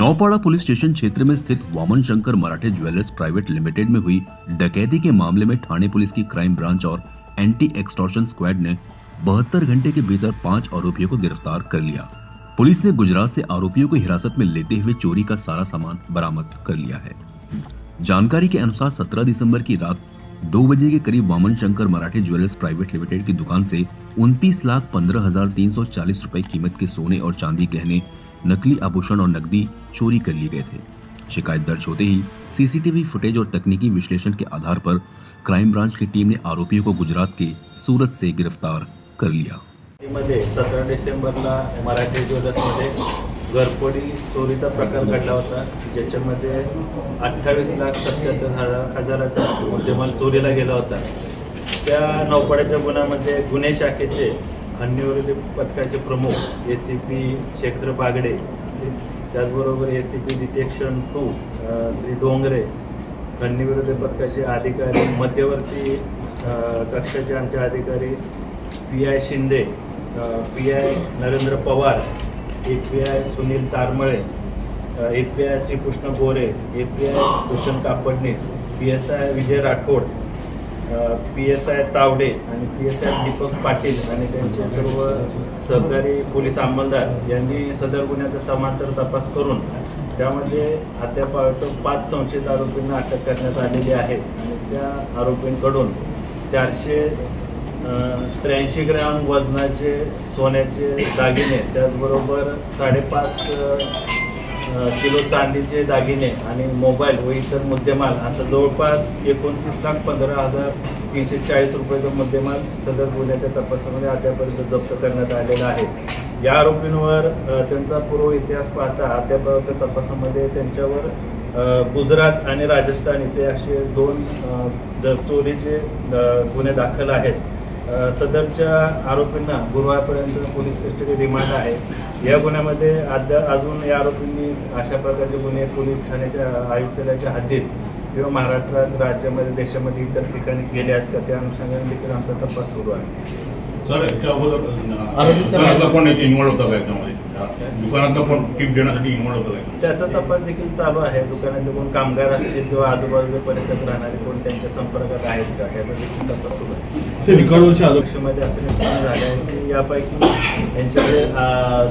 Naupada police station क्षेत्र में स्थित वामन शंकर मराठे ज्वेलर्स प्राइवेट लिमिटेड में हुई डकैती के मामले में ठाणे पुलिस की क्राइम ब्रांच और एंटी एक्सटॉर्शन स्क्वाड ने 72 घंटे के भीतर 5 आरोपियों को गिरफ्तार कर लिया। पुलिस ने गुजरात से आरोपियों को हिरासत में लेते हुए चोरी का सारा सामान बरामद कर लिया है। जानकारी के अनुसार 17 दिसंबर की रात 2 बजे के करीब वामन शंकर मराठे ज्वेलर्स प्राइवेट लिमिटेड की दुकान से 29,15,340 रुपए कीमत के सोने और चांदी गहने, नकली आभूषण और नकदी चोरी कर लिए गए थे। शिकायत दर्ज होते ही सीसीटीवी फुटेज और तकनीकी विश्लेषण के आधार पर क्राइम ब्रांच की टीम ने आरोपियों को गुजरात के सूरत से गिरफ्तार कर लिया। 17 डिसेंबरला मराठे ज्वेलर्समध्ये घरफोडी चोरीचा प्रकार घडला होता, ज्याच्यामध्ये 28,77,000चा मुद्देमाल चोरीला गेला होता। त्या नौपाड्याच्या गुन्ह्यामध्ये गुन्हे शाखेचे खंडणीविरोधी पथकाचे प्रमुख ACP शेखर बागडे, त्याचबरोबर ACP डिटेक्शन 2 श्री डोंगरे, खंडणीविरोधी पथकाचे अधिकारी, मध्यवर्ती कक्षाचे आमचे अधिकारी PI Shinde, PI Narendra Pawar, API Sunil Taramale, API Shrikrishna गोरे, API Bhushan Kapadnis, PSI Vijay Rathod, PSI Tawde आणि PSI दीपक पाटील आणि त्यांचे सर्व सहकारी पोलीस अंमलदार यांनी सदर गुन्ह्याचा समांतर तपास करून त्यामध्ये अद्याप 5 संशयित आरोपींना अटक करण्यात आलेली आहे आणि त्या आरोपींकडून 483 ग्रॅम वजनाचे सोन्याचे दागिने, त्याचबरोबर 5.5 किलो चांदीचे दागिने आणि मोबाईल व इतर मुद्देमाल असं जवळपास 29,15,340 रुपयाचा मुद्देमाल सदर गुन्ह्याच्या तपासामध्ये अद्यापर्यंत जप्त करण्यात आलेला आहे। या आरोपींवर त्यांचा पूर्व इतिहास पाहता अद्यापर्यंत तपासामध्ये त्यांच्यावर गुजरात आणि राजस्थान इथे असे 2 चोरीचे गुन्हे दाखल आहेत। सदरच्या आरोपींना गुरुवारपर्यंत पोलीस कस्टडी रिमांड आहे। या गुन्ह्यामध्ये अजून या आरोपींनी अशा प्रकारचे गुन्हे पोलीस ठाण्याच्या आयुक्तालयाच्या हद्दीत किंवा महाराष्ट्रात, राज्यामध्ये, देशामध्ये इतर ठिकाणी गेले आहेत का, त्या अनुषंगाने देखील आमचा तपास सुरू आहे। सर, याच्या अगोदर दुकानातला पण इन्व्हॉल्व होता का याच्यामध्ये? दुकानातला पण टिप देण्यासाठी इन्व्हॉल्व होता का? त्याचा तपास देखील चालू आहे। दुकानातले कोण कामगार असतील किंवा आजूबाजूच्या परिसरात राहणारे कोण त्यांच्या संपर्कात आहेत का, याचा देखील तपास सुरू आहे। निष्पन्न असं निष्पन्न झाले आहे की यापैकी यांच्याकडे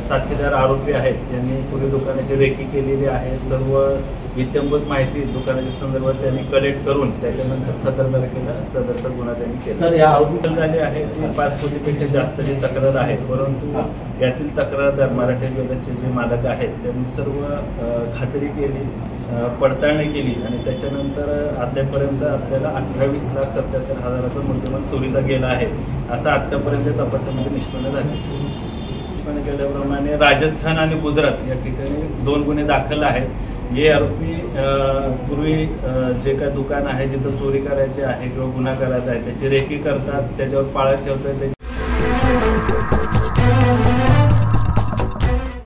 साथीदार आरोपी आहेत, यांनी पूर्वी दुकानाची रेकी केलेली आहे। सर्व इत्यंभूत माहिती दुकानाच्या संदर्भात त्यांनी कलेक्ट करून त्याच्यानंतर 17 तारखेला सदरचा गुन्हा त्यांनी केला। सर, या आरोपी झाले आहेत 5 कोटीपेक्षा जास्तची तक्रार आहे, परंतु यातील तक्रारदार मराठे ज्वेलर्सचे जे मालक आहेत त्यांनी सर्व खात्री केली, पडताळणी केली आणि त्याच्यानंतर आतापर्यंत आपल्याला 28,77,000चा मुद्देमाल चोरीला गेला आहे असं आतापर्यंत तपासामध्ये निष्पन्न झाले। निष्पन्न केल्याप्रमाणे राजस्थान आणि गुजरात या ठिकाणी 2 गुन्हे दाखल आहेत। हे आरोपी पूर्वी जे काय दुकान आहे जिथं चोरी करायची आहे किंवा गुन्हा करायचा आहे त्याची रेकी करतात, त्याच्यावर पाळत ठेवतात।